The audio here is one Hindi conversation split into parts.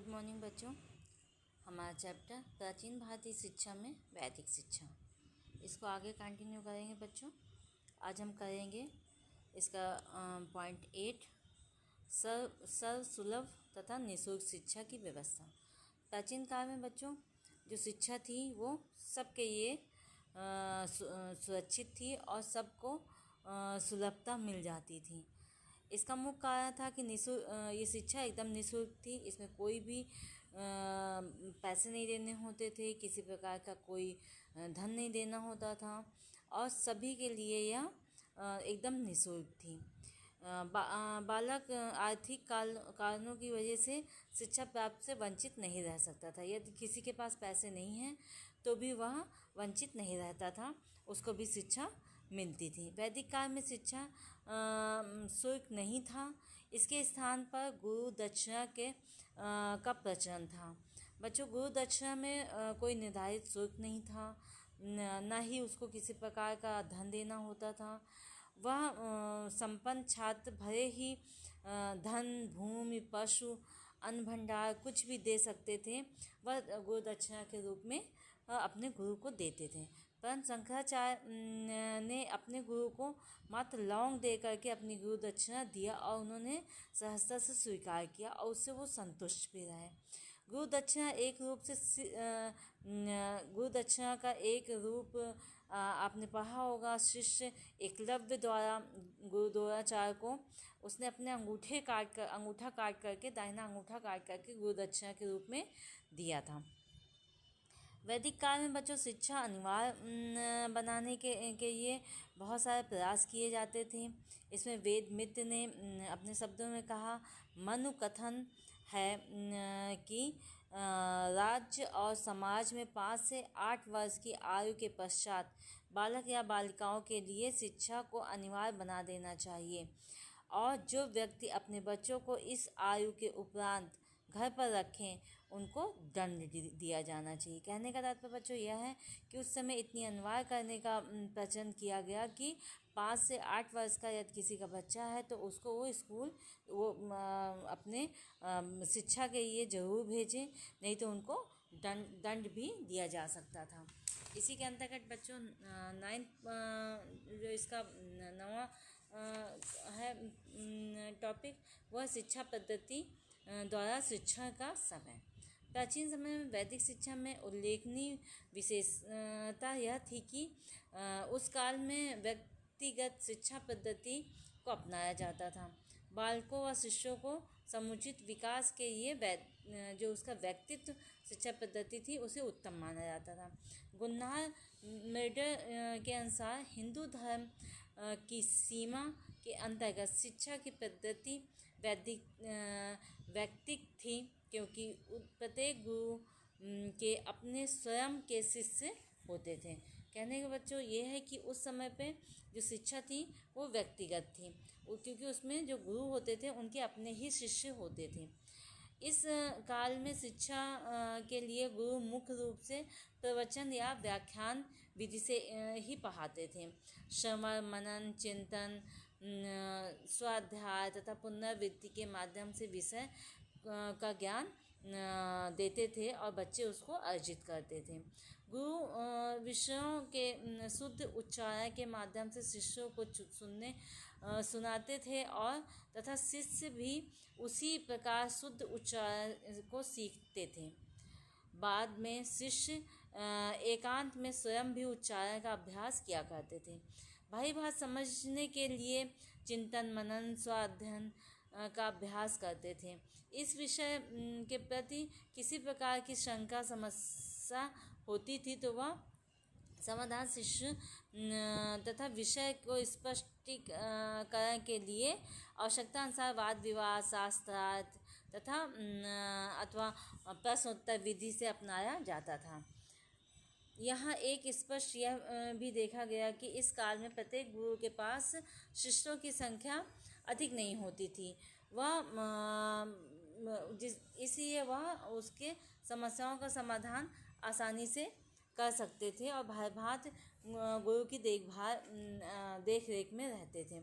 गुड मॉर्निंग बच्चों। हमारा चैप्टर प्राचीन भारतीय शिक्षा में वैदिक शिक्षा, इसको आगे कंटिन्यू करेंगे बच्चों। आज हम करेंगे इसका पॉइंट 8, सर्व सुलभ तथा निःशुल्क शिक्षा की व्यवस्था। प्राचीन काल में बच्चों जो शिक्षा थी वो सबके लिए सुरक्षित थी और सबको सुलभता मिल जाती थी। इसका मुख्य कारण था कि ये शिक्षा एकदम निःशुल्क थी। इसमें कोई भी पैसे नहीं देने होते थे, किसी प्रकार का कोई धन नहीं देना होता था और सभी के लिए यह एकदम निःशुल्क थी। बालक आर्थिक कारणों की वजह से शिक्षा प्राप्त से वंचित नहीं रह सकता था। यदि किसी के पास पैसे नहीं हैं तो भी वह वंचित नहीं रहता था, उसको भी शिक्षा मिलती थी। वैदिक काल में शिक्षा शुल्क नहीं था। इसके स्थान पर गुरु दक्षिणा का प्रचलन था। बच्चों, गुरु दक्षिणा में कोई निर्धारित शुल्क नहीं था, न ही उसको किसी प्रकार का धन देना होता था। वह संपन्न छात्र भले ही धन, भूमि, पशु, अन्न भंडार कुछ भी दे सकते थे, वह गुरु दक्षिणा के रूप में अपने गुरु को देते थे। परंतु शंकराचार्य ने अपने गुरु को मात्र लौंग दे करके अपनी गुरु दक्षिणा दिया और उन्होंने सहजता से स्वीकार किया और उससे वो संतुष्ट भी रहे। गुरु दक्षिणा का एक रूप आपने पढ़ा होगा। शिष्य एकलव्य द्वारा गुरु द्रोणाचार्य को उसने अपने अंगूठा काट करके दाहिना अंगूठा काट करके गुरु दक्षिणा के रूप में दिया था। वैदिक काल में बच्चों शिक्षा अनिवार्य बनाने के लिए बहुत सारे प्रयास किए जाते थे। इसमें वेद मित्र ने अपने शब्दों में कहा, मनु कथन है कि राज्य और समाज में 5 से 8 वर्ष की आयु के पश्चात बालक या बालिकाओं के लिए शिक्षा को अनिवार्य बना देना चाहिए और जो व्यक्ति अपने बच्चों को इस आयु के उपरांत घर पर रखें उनको दंड दिया जाना चाहिए। कहने का तात्पर्य बच्चों यह है कि उस समय इतनी अनिवार्य करने का प्रचलन किया गया कि 5 से 8 वर्ष का यदि किसी का बच्चा है तो उसको वो अपने शिक्षा के लिए ज़रूर भेजें, नहीं तो उनको दंड भी दिया जा सकता था। इसी के अंतर्गत बच्चों 9th जो इसका 9वां है टॉपिक, वह शिक्षा पद्धति द्वारा शिक्षा का समय। प्राचीन समय में वैदिक शिक्षा में उल्लेखनीय विशेषता यह थी कि उस काल में व्यक्तिगत शिक्षा पद्धति को अपनाया जाता था। बालकों व शिष्यों को समुचित विकास के लिए जो उसका व्यक्तित्व शिक्षा पद्धति थी उसे उत्तम माना जाता था। गुन्नार मेडर के अनुसार हिंदू धर्म की सीमा के अंतर्गत शिक्षा की पद्धति वैदिक थी, क्योंकि प्रत्येक गुरु के अपने स्वयं के शिष्य होते थे। कहने के बच्चों ये है कि उस समय पे जो शिक्षा थी वो व्यक्तिगत थी, क्योंकि उसमें जो गुरु होते थे उनके अपने ही शिष्य होते थे। इस काल में शिक्षा के लिए गुरु मुख्य रूप से प्रवचन या व्याख्यान विधि से ही पढ़ाते थे। श्रवण, मनन, चिंतन, स्वाध्याय तथा पुनरावृत्ति के माध्यम से विषय का ज्ञान देते थे और बच्चे उसको अर्जित करते थे। गुरु विषयों के शुद्ध उच्चारण के माध्यम से शिष्यों को सुनाते थे और तथा शिष्य भी उसी प्रकार शुद्ध उच्चारण को सीखते थे। बाद में शिष्य एकांत में स्वयं भी उच्चारण का अभ्यास किया करते थे। भाई बात समझने के लिए चिंतन, मनन, स्वाध्ययन का अभ्यास करते थे। इस विषय के प्रति किसी प्रकार की शंका समस्या होती थी तो वह समाधान शिष्य तथा विषय को स्पष्टीकरण के लिए आवश्यकता अनुसार वाद विवाद, शास्त्रार्थ तथा अथवा प्रश्नोत्तर विधि से अपनाया जाता था। यहाँ एक स्पष्ट यह भी देखा गया कि इस काल में प्रत्येक गुरु के पास शिष्यों की संख्या अधिक नहीं होती थी। इसलिए वह उसके समस्याओं का समाधान आसानी से कर सकते थे और भांति गुरु की देख रेख में रहते थे।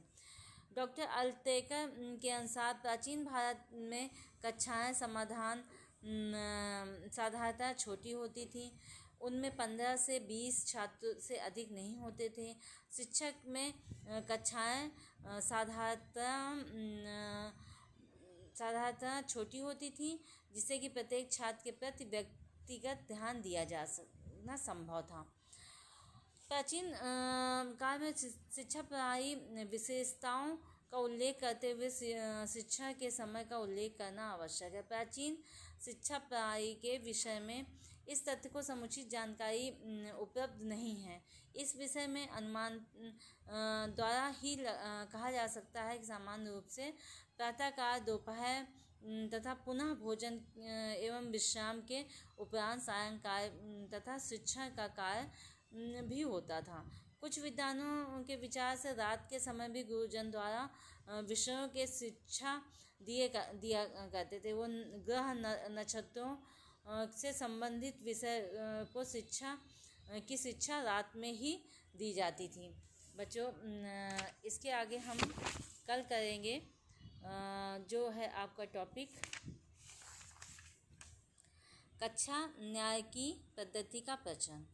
डॉक्टर अल्टेकर के अनुसार प्राचीन भारत में कक्षाएं समाधान साधारणतः छोटी होती थी। उनमें 15 से 20 छात्र से अधिक नहीं होते थे। शिक्षक में कक्षाएं साधारणतः छोटी होती थी, जिससे कि प्रत्येक छात्र के प्रति व्यक्तिगत ध्यान दिया जा सकना संभव था। प्राचीन काल में शिक्षा प्रणाली विशेषताओं का उल्लेख करते हुए शिक्षा के समय का उल्लेख करना आवश्यक है। प्राचीन शिक्षा प्रणाली के विषय में इस तथ्य को समुचित जानकारी उपलब्ध नहीं है। इस विषय में अनुमान द्वारा ही कहा जा सकता है कि सामान्य रूप से प्रातःकाल, दोपहर तथा पुनः भोजन एवं विश्राम के उपरांत सायंकाल तथा शिक्षण का कार्य भी होता था। कुछ विद्वानों के विचार से रात के समय भी गुरुजन द्वारा विषयों के शिक्षा दिया करते थे। वो ग्रह नक्षत्रों से संबंधित विषय को शिक्षा रात में ही दी जाती थी। बच्चों, इसके आगे हम कल करेंगे जो है आपका टॉपिक कक्षा न्याय की पद्धति का प्रचलन।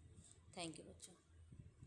थैंक यू बच्चों।